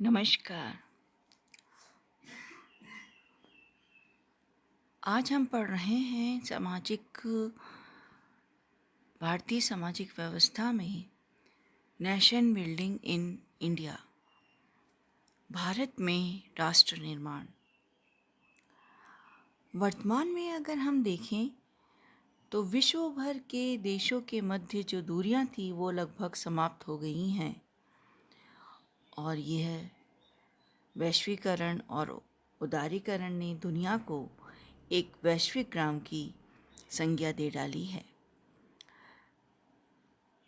नमस्कार। आज हम पढ़ रहे हैं भारतीय सामाजिक व्यवस्था में nation building in India, Bharat में राष्ट्र निर्माण। वर्तमान में अगर हम देखें तो विश्व भर के देशों के मध्य जो दूरियां थी वो लगभग समाप्त हो गई हैं और यह वैश्वीकरण और उदारीकरण ने दुनिया को एक वैश्विक ग्राम की संज्ञा दे डाली है।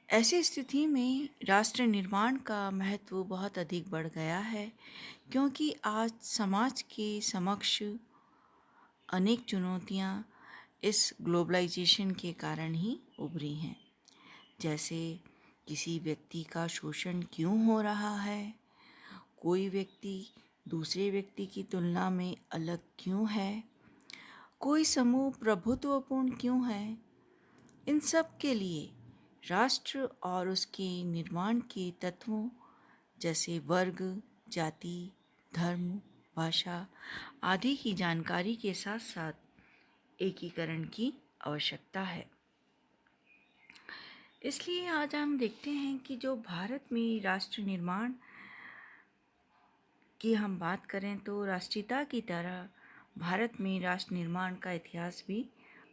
ऐसी स्थिति में राष्ट्र निर्माण का महत्व बहुत अधिक बढ़ गया है, क्योंकि आज समाज के समक्ष अनेक चुनौतियां इस ग्लोबलाइजेशन के कारण ही उभरी हैं। जैसे किसी व्यक्ति का शोषण क्यों हो रहा है, कोई व्यक्ति दूसरे व्यक्ति की तुलना में अलग क्यों है, कोई समूह प्रभुत्वपूर्ण क्यों है। इन सब के लिए राष्ट्र और उसके निर्माण के तत्वों जैसे वर्ग, जाति, धर्म, भाषा आदि की जानकारी के साथ साथ एकीकरण की आवश्यकता है। इसलिए आज हम देखते हैं कि जो भारत में राष्ट्र निर्माण की हम बात करें तो राष्ट्रीयता की तरह भारत में राष्ट्र निर्माण का इतिहास भी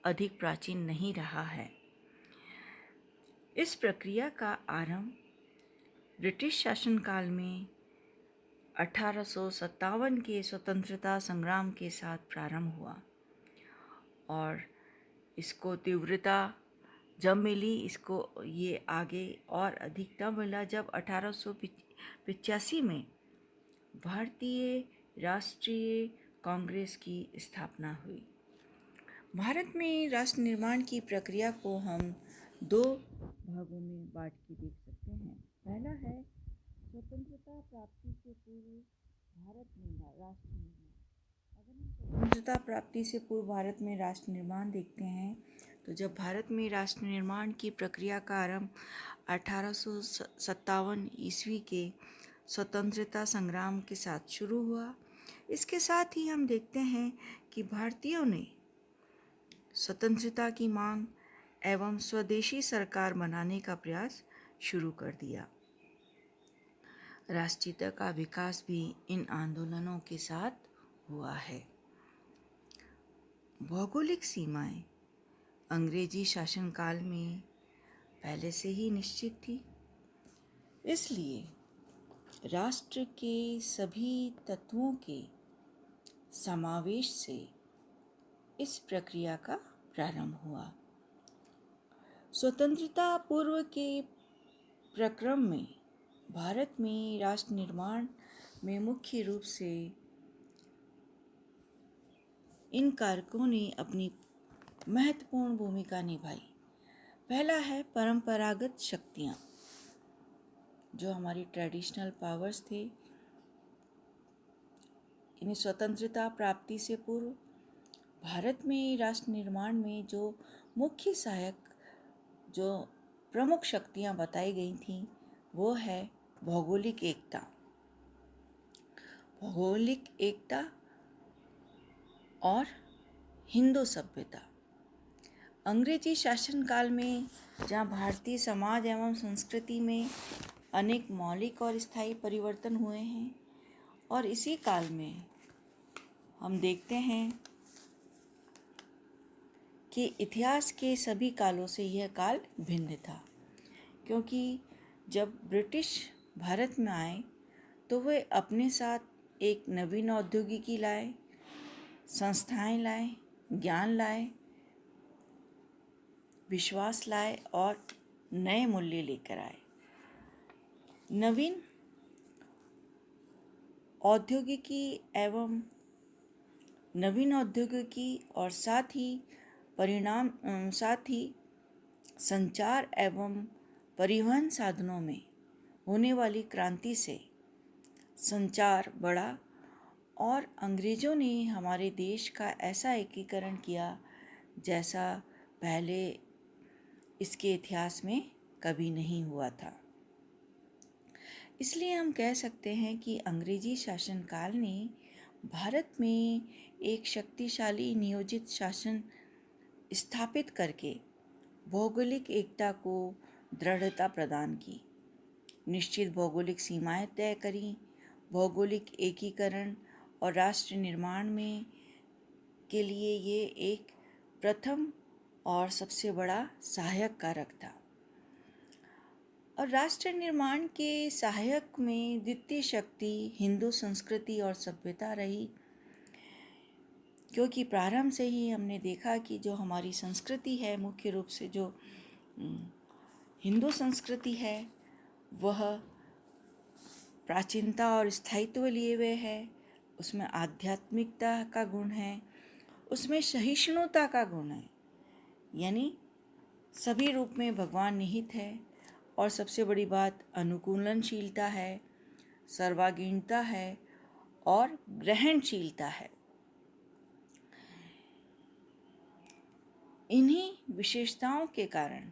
अधिक प्राचीन नहीं रहा है। इस प्रक्रिया का आरंभ ब्रिटिश शासनकाल में 1857 के स्वतंत्रता संग्राम के साथ प्रारंभ हुआ और इसको तीव्रता जब मिली, इसको ये आगे और अधिक तब मिला जब 1885 में भारतीय राष्ट्रीय कांग्रेस की स्थापना हुई। भारत में राष्ट्र निर्माण की प्रक्रिया को हम दो भागों में बांट के देख सकते हैं। पहला है स्वतंत्रता प्राप्ति से पूर्व भारत में राष्ट्र निर्माण। अगर हम स्वतंत्रता प्राप्ति से पूर्व भारत में राष्ट्र निर्माण देखते हैं तो जब भारत में राष्ट्र निर्माण की प्रक्रिया का आरंभ 1857 ईस्वी के स्वतंत्रता संग्राम के साथ शुरू हुआ। इसके साथ ही हम देखते हैं कि भारतीयों ने स्वतंत्रता की मांग एवं स्वदेशी सरकार बनाने का प्रयास शुरू कर दिया। राष्ट्रीयता का विकास भी इन आंदोलनों के साथ हुआ है। भौगोलिक सीमाएं अंग्रेजी शासनकाल में पहले से ही निश्चित थी, इसलिए राष्ट्र के सभी तत्वों के समावेश से इस प्रक्रिया का प्रारंभ हुआ। स्वतंत्रता पूर्व के प्रक्रम में भारत में राष्ट्र निर्माण में मुख्य रूप से इन कारकों ने अपनी महत्वपूर्ण भूमिका निभाई। पहला है परंपरागत शक्तियाँ, जो हमारी ट्रेडिशनल पावर्स थे। इन स्वतंत्रता प्राप्ति से पूर्व भारत में राष्ट्र निर्माण में जो मुख्य सहायक, जो प्रमुख शक्तियाँ बताई गई थीं, वो है भौगोलिक एकता। भौगोलिक एकता और हिंदू सभ्यता। अंग्रेजी शासनकाल में जहाँ भारतीय समाज एवं संस्कृति में अनेक मौलिक और स्थायी परिवर्तन हुए हैं, और इसी काल में हम देखते हैं कि इतिहास के सभी कालों से यह काल भिन्न था, क्योंकि जब ब्रिटिश भारत में आए तो वे अपने साथ एक नवीन औद्योगिकी लाए, संस्थाएं लाए, ज्ञान लाए, विश्वास लाए और नए मूल्य लेकर आए। नवीन औद्योगिकी और साथ ही संचार एवं परिवहन साधनों में होने वाली क्रांति से संचार बढ़ा और अंग्रेज़ों ने हमारे देश का ऐसा एकीकरण किया जैसा पहले इसके इतिहास में कभी नहीं हुआ था। इसलिए हम कह सकते हैं कि अंग्रेजी शासनकाल ने भारत में एक शक्तिशाली नियोजित शासन स्थापित करके भौगोलिक एकता को दृढ़ता प्रदान की, निश्चित भौगोलिक सीमाएं तय करी, भौगोलिक एकीकरण और राष्ट्र निर्माण में के लिए ये एक प्रथम और सबसे बड़ा सहायक कारक था। और राष्ट्र निर्माण के सहायक में द्वितीय शक्ति हिंदू संस्कृति और सभ्यता रही, क्योंकि प्रारंभ से ही हमने देखा कि जो हमारी संस्कृति है, मुख्य रूप से जो हिंदू संस्कृति है, वह प्राचीनता और स्थायित्व लिए हुए है, उसमें आध्यात्मिकता का गुण है, उसमें सहिष्णुता का गुण है, यानी सभी रूप में भगवान निहित है, और सबसे बड़ी बात अनुकूलनशीलता है, सर्वांगीणता है और ग्रहणशीलता है। इन्हीं विशेषताओं के कारण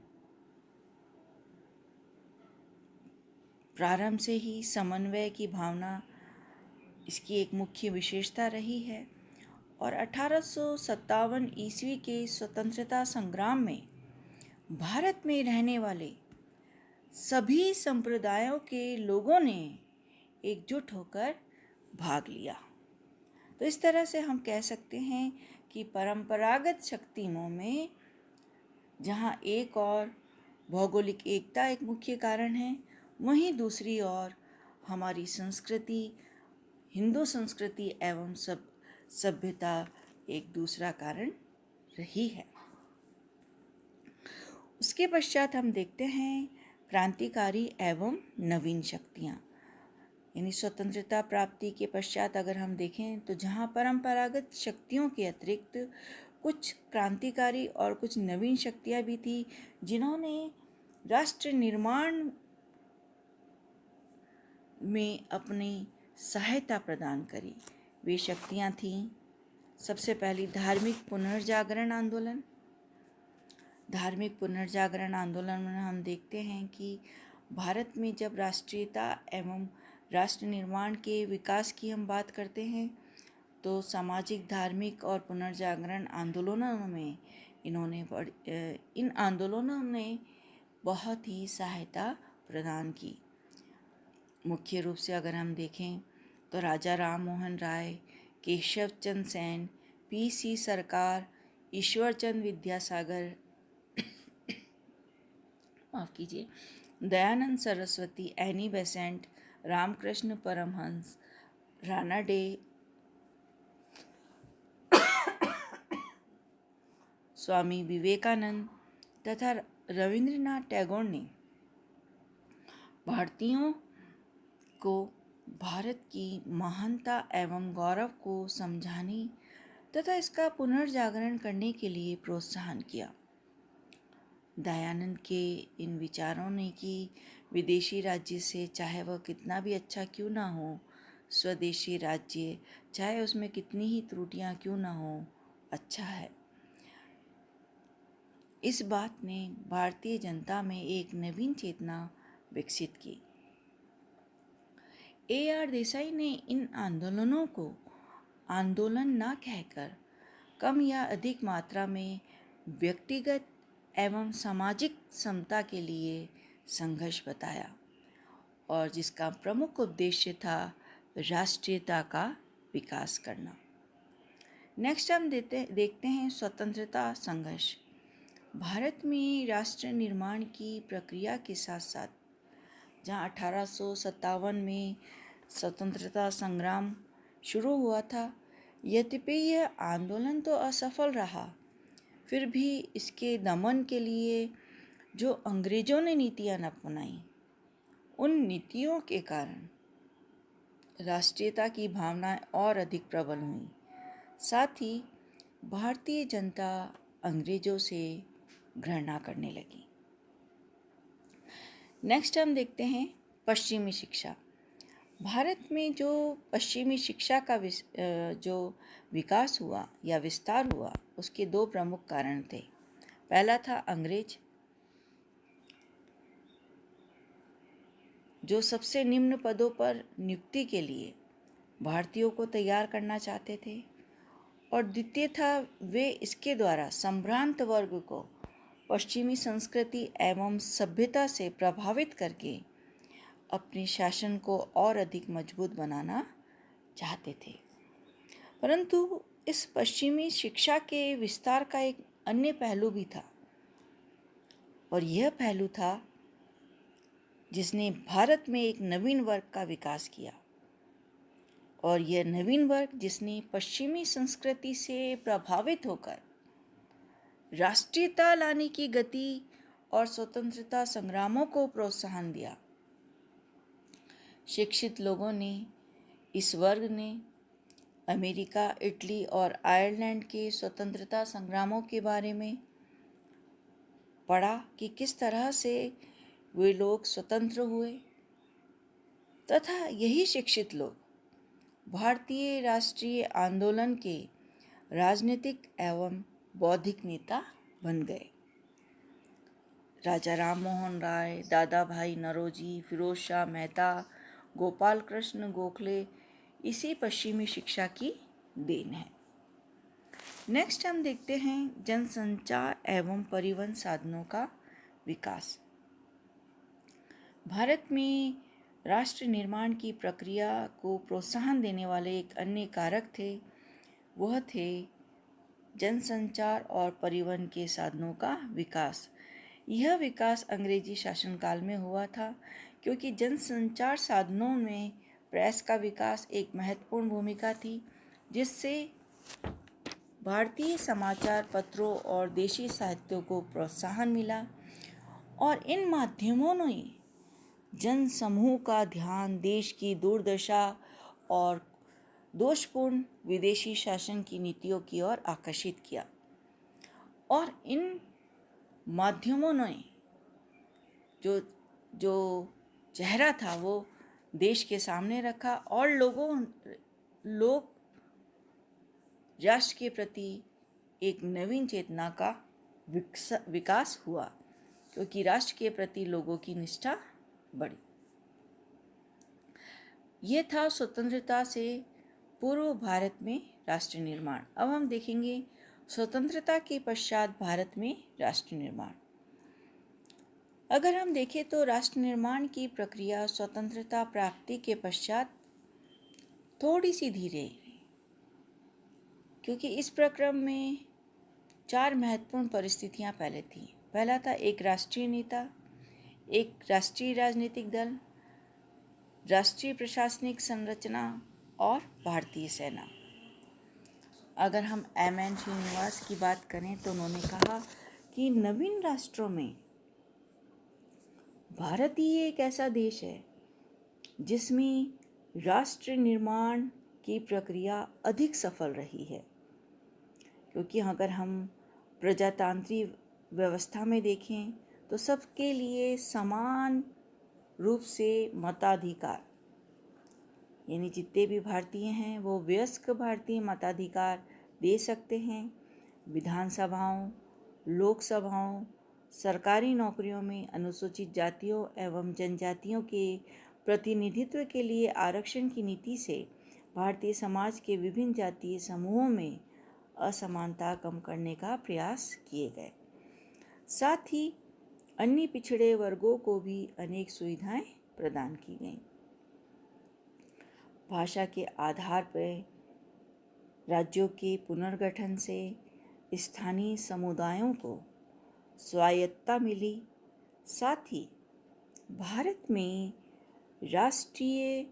प्रारंभ से ही समन्वय की भावना इसकी एक मुख्य विशेषता रही है। और 1857 ईस्वी के स्वतंत्रता संग्राम में भारत में रहने वाले सभी संप्रदायों के लोगों ने एकजुट होकर भाग लिया। तो इस तरह से हम कह सकते हैं कि परंपरागत शक्तियों में जहाँ एक और भौगोलिक एकता एक मुख्य कारण है, वहीं दूसरी ओर हमारी संस्कृति, हिंदू संस्कृति एवं सभ्यता एक दूसरा कारण रही है। उसके पश्चात हम देखते हैं क्रांतिकारी एवं नवीन शक्तियाँ, यानी स्वतंत्रता प्राप्ति के पश्चात अगर हम देखें तो जहाँ परंपरागत शक्तियों के अतिरिक्त कुछ क्रांतिकारी और कुछ नवीन शक्तियाँ भी थी, जिन्होंने राष्ट्र निर्माण में अपनी सहायता प्रदान करी। वे शक्तियाँ थीं, सबसे पहली धार्मिक पुनर्जागरण आंदोलन। धार्मिक पुनर्जागरण आंदोलन में हम देखते हैं कि भारत में जब राष्ट्रीयता एवं राष्ट्र निर्माण के विकास की हम बात करते हैं, तो सामाजिक, धार्मिक और पुनर्जागरण आंदोलनों में इन आंदोलनों ने बहुत ही सहायता प्रदान की। मुख्य रूप से अगर हम देखें तो राजा राम मोहन राय, केशव चंद्र सेन, पी.सी. सरकार, ईश्वर चंद्र विद्यासागर, माफ कीजिए, Dayanand Saraswati, Annie Besant, Ramakrishna Paramhansa, Ranade, Swami Vivekananda तथा रविंद्रनाथ टैगोर ने भारतीयों को भारत की महानता एवं गौरव को समझाने तथा इसका पुनर्जागरण करने के लिए प्रोत्साहन किया। दयानंद के इन विचारों ने कि विदेशी राज्य से चाहे वह कितना भी अच्छा क्यों ना हो, स्वदेशी राज्य चाहे उसमें कितनी ही त्रुटियां क्यों ना हो, अच्छा है। इस बात ने भारतीय जनता में एक नवीन चेतना विकसित की। A.R. देसाई ने इन आंदोलनों को आंदोलन न कहकर कम या अधिक मात्रा में व्यक्तिगत एवं सामाजिक समता के लिए संघर्ष बताया, और जिसका प्रमुख उद्देश्य था राष्ट्रीयता का विकास करना। नेक्स्ट हम देखते हैं स्वतंत्रता संघर्ष। भारत में राष्ट्र निर्माण की प्रक्रिया के साथ साथ जहाँ 1857 में स्वतंत्रता संग्राम शुरू हुआ था, यद्यपि यह आंदोलन तो असफल रहा, फिर भी इसके दमन के लिए जो अंग्रेज़ों ने नीतियाँ अपनाई, उन नीतियों के कारण राष्ट्रीयता की भावनाएं और अधिक प्रबल हुई। साथ ही भारतीय जनता अंग्रेज़ों से घृणा करने लगी। नेक्स्ट हम देखते हैं पश्चिमी शिक्षा। भारत में जो पश्चिमी शिक्षा का जो विकास हुआ या विस्तार हुआ, उसके दो प्रमुख कारण थे। पहला था अंग्रेज, जो सबसे निम्न पदों पर नियुक्ति के लिए भारतीयों को तैयार करना चाहते थे, और द्वितीय था वे इसके द्वारा संभ्रांत वर्ग को पश्चिमी संस्कृति एवं सभ्यता से प्रभावित करके अपने शासन को और अधिक मजबूत बनाना चाहते थे। परंतु इस पश्चिमी शिक्षा के विस्तार का एक अन्य पहलू भी था, और यह पहलू था जिसने भारत में एक नवीन वर्ग का विकास किया। और यह नवीन वर्ग जिसने पश्चिमी संस्कृति से प्रभावित होकर राष्ट्रीयता लाने की गति और स्वतंत्रता संग्रामों को प्रोत्साहन दिया। शिक्षित लोगों ने, इस वर्ग ने अमेरिका, इटली और आयरलैंड के स्वतंत्रता संग्रामों के बारे में पढ़ा कि किस तरह से वे लोग स्वतंत्र हुए, तथा यही शिक्षित लोग भारतीय राष्ट्रीय आंदोलन के राजनीतिक एवं बौद्धिक नेता बन गए। राजा राम मोहन राय, दादा भाई नौरोजी, फिरोज शाह मेहता, गोपाल कृष्ण गोखले इसी पश्चिमी शिक्षा की देन है। नेक्स्ट हम देखते हैं जनसंचार एवं परिवहन साधनों का विकास। भारत में राष्ट्र निर्माण की प्रक्रिया को प्रोत्साहन देने वाले एक अन्य कारक थे, वह थे जनसंचार और परिवहन के साधनों का विकास। यह विकास अंग्रेजी शासनकाल में हुआ था, क्योंकि जनसंचार साधनों में प्रेस का विकास एक महत्वपूर्ण भूमिका थी, जिससे भारतीय समाचार पत्रों और देशी साहित्यों को प्रोत्साहन मिला, और इन माध्यमों ने जन समूह का ध्यान देश की दुर्दशा और दोषपूर्ण विदेशी शासन की नीतियों की ओर आकर्षित किया। और इन माध्यमों ने जो जो चेहरा था वो देश के सामने रखा, और लोग राष्ट्र के प्रति एक नवीन चेतना का विकास हुआ, क्योंकि राष्ट्र के प्रति लोगों की निष्ठा बढ़ी। ये था स्वतंत्रता से पूर्व भारत में राष्ट्र निर्माण। अब हम देखेंगे स्वतंत्रता के पश्चात भारत में राष्ट्र निर्माण। अगर हम देखें तो राष्ट्र निर्माण की प्रक्रिया स्वतंत्रता प्राप्ति के पश्चात थोड़ी सी धीरे रही, क्योंकि इस प्रक्रम में 4 महत्वपूर्ण परिस्थितियां पहले थीं। पहला था एक राष्ट्रीय नेता, एक राष्ट्रीय राजनीतिक दल, राष्ट्रीय प्रशासनिक संरचना और भारतीय सेना। अगर हम एम.एन. श्रीनिवास की बात करें तो उन्होंने कहा कि नवीन राष्ट्रों में भारत ही एक ऐसा देश है जिसमें राष्ट्र निर्माण की प्रक्रिया अधिक सफल रही है, क्योंकि अगर हम प्रजातांत्रिक व्यवस्था में देखें तो सबके लिए समान रूप से मताधिकार, यानी जितने भी भारतीय हैं वो वयस्क भारतीय मताधिकार दे सकते हैं। विधानसभाओं, लोकसभाओं, सरकारी नौकरियों में अनुसूचित जातियों एवं जनजातियों के प्रतिनिधित्व के लिए आरक्षण की नीति से भारतीय समाज के विभिन्न जातीय समूहों में असमानता कम करने का प्रयास किए गए। साथ ही अन्य पिछड़े वर्गों को भी अनेक सुविधाएं प्रदान की गईं। भाषा के आधार पर राज्यों के पुनर्गठन से स्थानीय समुदायों को स्वायत्तता मिली। साथ ही भारत में राष्ट्रीय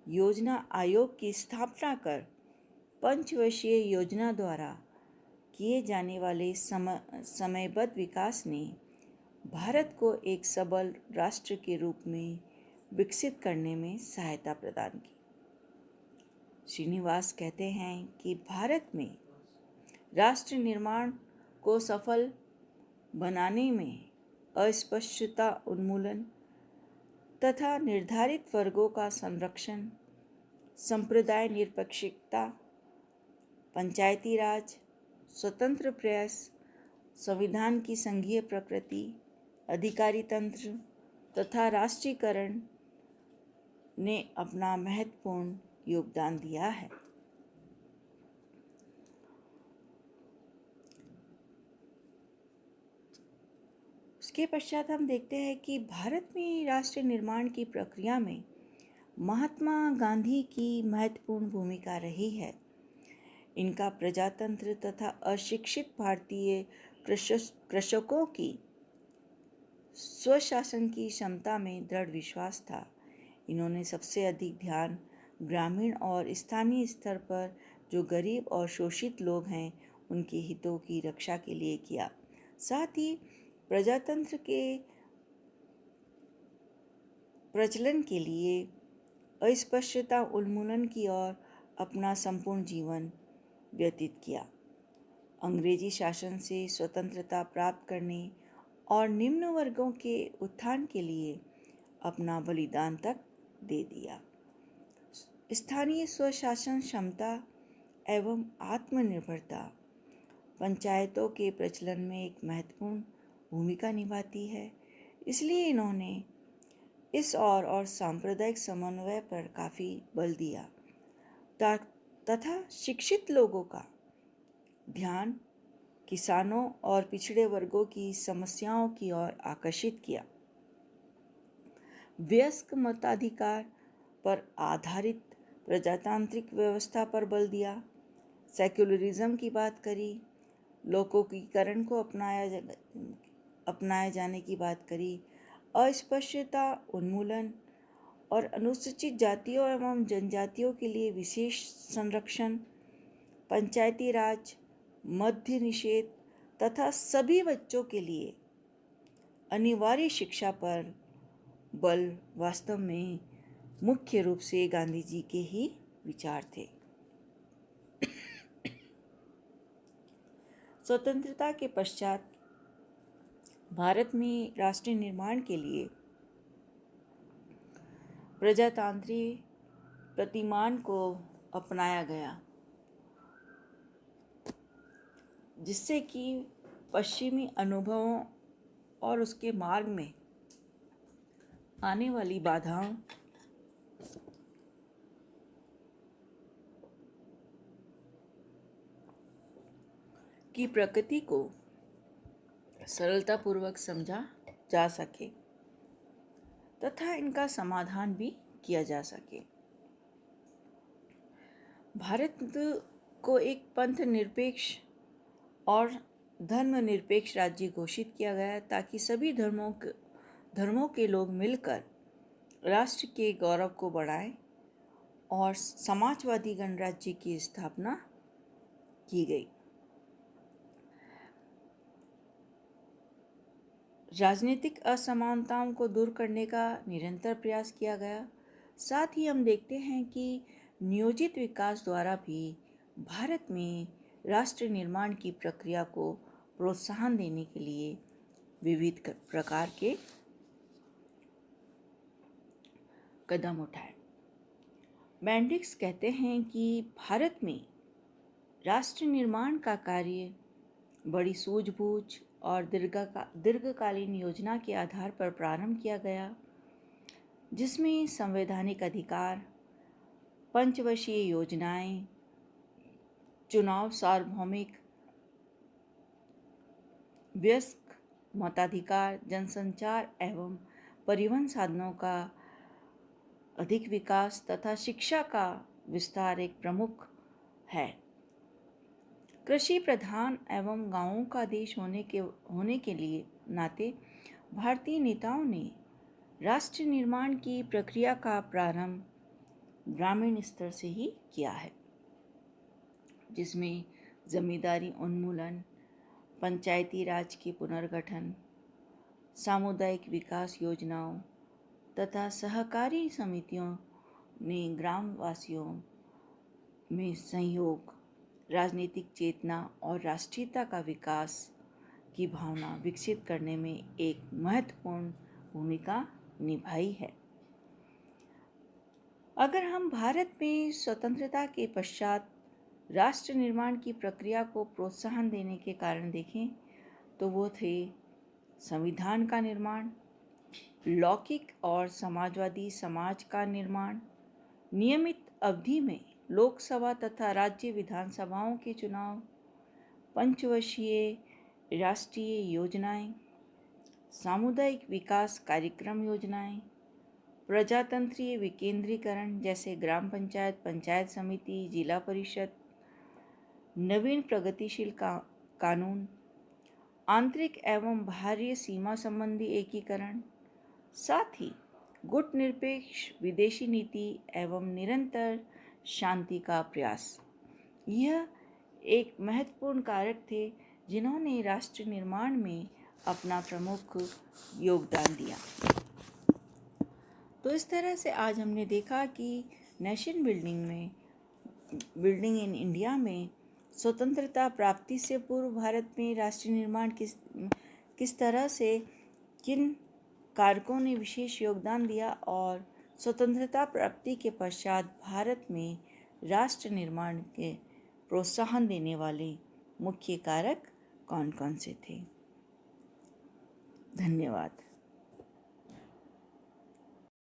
योजना आयोग की स्थापना कर पंचवर्षीय योजना द्वारा किए जाने वाले समयबद्ध विकास ने भारत को एक सबल राष्ट्र के रूप में विकसित करने में सहायता प्रदान की। श्रीनिवास कहते हैं कि भारत में राष्ट्र निर्माण को सफल बनाने में अस्पृश्यता उन्मूलन तथा निर्धारित वर्गों का संरक्षण, संप्रदाय निरपेक्षता, पंचायती राज, स्वतंत्र प्रेस, संविधान की संघीय प्रकृति, अधिकारी तंत्र तथा राष्ट्रीयकरण ने अपना महत्वपूर्ण योगदान दिया है। उसके पश्चात हम देखते हैं कि भारत में राष्ट्र निर्माण की प्रक्रिया में महात्मा गांधी की महत्वपूर्ण भूमिका रही है। इनका प्रजातंत्र तथा अशिक्षित भारतीय कृषकों की स्वशासन की क्षमता में दृढ़ विश्वास था। इन्होंने सबसे अधिक ध्यान ग्रामीण और स्थानीय स्तर पर जो गरीब और शोषित लोग हैं उनके हितों की रक्षा के लिए किया। साथ ही प्रजातंत्र के प्रचलन के लिए अस्पृश्यता उन्मूलन की ओर अपना संपूर्ण जीवन व्यतीत किया। अंग्रेजी शासन से स्वतंत्रता प्राप्त करने और निम्न वर्गों के उत्थान के लिए अपना बलिदान तक दे दिया। स्थानीय स्वशासन क्षमता एवं आत्मनिर्भरता पंचायतों के प्रचलन में एक महत्वपूर्ण भूमिका निभाती है। इसलिए इन्होंने इस और सांप्रदायिक समन्वय पर काफ़ी बल दिया तथा शिक्षित लोगों का ध्यान किसानों और पिछड़े वर्गों की समस्याओं की ओर आकर्षित किया। वयस्क मताधिकार पर आधारित प्रजातांत्रिक व्यवस्था पर बल दिया। सेक्युलरिज्म की बात करी, लोकोकीकरण को अपनाए जाने की बात करी, अस्पृश्यता उन्मूलन और अनुसूचित जातियों एवं जनजातियों के लिए विशेष संरक्षण, पंचायती राज, मद्य निषेध तथा सभी बच्चों के लिए अनिवार्य शिक्षा पर बल वास्तव में मुख्य रूप से गांधी जी के ही विचार थे। स्वतंत्रता के पश्चात भारत में राष्ट्र निर्माण के लिए प्रजातांत्रिक प्रतिमान को अपनाया गया, जिससे कि पश्चिमी अनुभवों और उसके मार्ग में आने वाली बाधाओं की प्रकृति को सरलतापूर्वक समझा जा सके तथा इनका समाधान भी किया जा सके। भारत को एक पंथ निरपेक्ष और धर्म निरपेक्ष राज्य घोषित किया गया ताकि सभी धर्मों के लोग मिलकर राष्ट्र के गौरव को बढ़ाएं और समाजवादी गणराज्य की स्थापना की गई। राजनीतिक असमानताओं को दूर करने का निरंतर प्रयास किया गया। साथ ही हम देखते हैं कि नियोजित विकास द्वारा भी भारत में राष्ट्र निर्माण की प्रक्रिया को प्रोत्साहन देने के लिए विविध प्रकार के कदम उठाए। बेंडिक्स कहते हैं कि भारत में राष्ट्र निर्माण का कार्य बड़ी सूझबूझ और दीर्घकालीन योजना के आधार पर प्रारंभ किया गया, जिसमें संवैधानिक अधिकार, पंचवर्षीय योजनाएं, चुनाव, सार्वभौमिक वयस्क मताधिकार, जनसंचार एवं परिवहन साधनों का अधिक विकास तथा शिक्षा का विस्तार एक प्रमुख है। कृषि प्रधान एवं गांवों का देश होने के लिए नाते भारतीय नेताओं ने राष्ट्र निर्माण की प्रक्रिया का प्रारंभ ग्रामीण स्तर से ही किया है, जिसमें जमींदारी उन्मूलन, पंचायती राज के पुनर्गठन, सामुदायिक विकास योजनाओं तथा सहकारी समितियों ने ग्रामवासियों में सहयोग, राजनीतिक चेतना और राष्ट्रीयता का विकास की भावना विकसित करने में एक महत्वपूर्ण भूमिका निभाई है। अगर हम भारत में स्वतंत्रता के पश्चात राष्ट्र निर्माण की प्रक्रिया को प्रोत्साहन देने के कारण देखें तो वो थे संविधान का निर्माण, लौकिक और समाजवादी समाज का निर्माण, नियमित अवधि में लोकसभा तथा राज्य विधानसभाओं के चुनाव, पंचवर्षीय राष्ट्रीय योजनाएं, सामुदायिक विकास कार्यक्रम योजनाएं, प्रजातंत्रीय विकेंद्रीकरण जैसे ग्राम पंचायत, पंचायत समिति, जिला परिषद, नवीन प्रगतिशील कानून, आंतरिक एवं बाह्य सीमा संबंधी एकीकरण, साथ ही गुटनिरपेक्ष विदेशी नीति एवं निरंतर शांति का प्रयास, यह एक महत्वपूर्ण कारक थे जिन्होंने राष्ट्र निर्माण में अपना प्रमुख योगदान दिया। तो इस तरह से आज हमने देखा कि नेशन बिल्डिंग इन इंडिया में स्वतंत्रता प्राप्ति से पूर्व भारत में राष्ट्र निर्माण किस तरह से किन कारकों ने विशेष योगदान दिया, और स्वतंत्रता प्राप्ति के पश्चात भारत में राष्ट्र निर्माण के प्रोत्साहन देने वाले मुख्य कारक कौन कौन से थे। धन्यवाद।